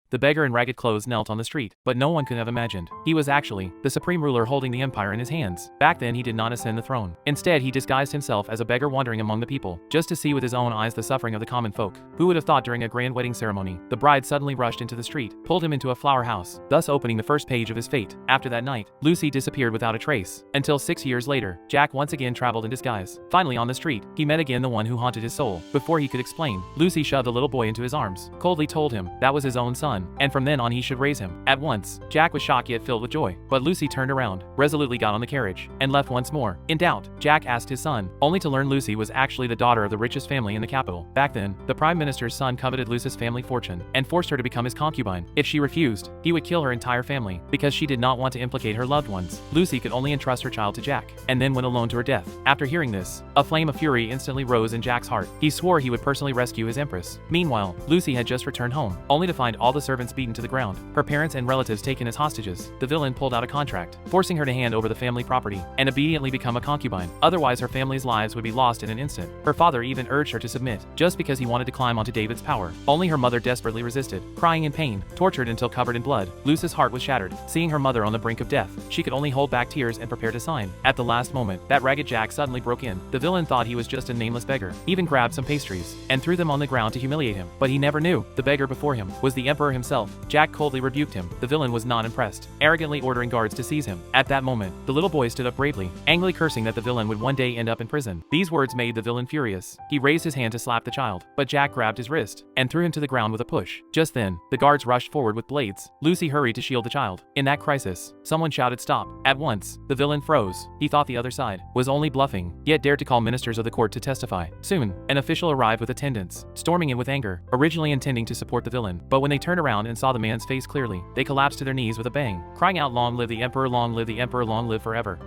The beggar in ragged clothes knelt on the street, but no one could have imagined he was actually the supreme ruler holding the empire in his hands. Back then he did not ascend the throne. Instead he disguised himself as a beggar wandering among the people, just to see with his own eyes the suffering of the common folk. Who would have thought during a grand wedding ceremony, the bride suddenly rushed into the street, pulled him into a flower house, thus opening the first page of his fate. After that night, Lucy disappeared without a trace, until 6 years later, Jack once again traveled in disguise. Finally on the street, he met again the one who haunted his soul. Before he could explain, Lucy shoved a little boy into his arms, coldly told him that was his own son, and from then on he should raise him. At once, Jack was shocked yet filled with joy, but Lucy turned around, resolutely got on the carriage, and left once more. In doubt, Jack asked his son, only to learn Lucy was actually the daughter of the richest family in the capital. Back then, the prime minister's son coveted Lucy's family fortune, and forced her to become his concubine. If she refused, he would kill her entire family, because she did not want to implicate her loved ones. Lucy could only entrust her child to Jack, and then went alone to her death. After hearing this, a flame of fury instantly rose in Jack's heart. He swore he would personally rescue his empress. Meanwhile, Lucy had just returned home, only to find all the servants beaten to the ground, her parents and relatives taken as hostages. The villain pulled out a contract, forcing her to hand over the family property, and obediently become a concubine. Otherwise her family's lives would be lost in an instant. Her father even urged her to submit, just because he wanted to climb onto David's power. Only her mother desperately resisted, crying in pain, tortured until covered in blood. Lucy's heart was shattered, seeing her mother on the brink of death. She could only hold back tears and prepare to sign. At the last moment, that ragged Jack suddenly broke in. The villain thought he was just a nameless beggar, even grabbed some pastries, and threw them on the ground to humiliate him. But he never knew the beggar before him was the emperor himself. Jack coldly rebuked him. The villain was not impressed, arrogantly ordering guards to seize him. At that moment, the little boy stood up bravely, angrily cursing that the villain would one day end up in prison. These words made the villain furious. He raised his hand to slap the child, but Jack grabbed his wrist and threw him to the ground with a push. Just then, the guards rushed forward with blades. Lucy hurried to shield the child. In that crisis, someone shouted stop. At once, the villain froze. He thought the other side was only bluffing, yet dared to call ministers of the court to testify. Soon, an official arrived with attendants, storming in with anger, originally intending to support the villain. But when they turned around and saw the man's face clearly, they collapsed to their knees with a bang, crying out, "Long live the emperor, long live the emperor, long live forever."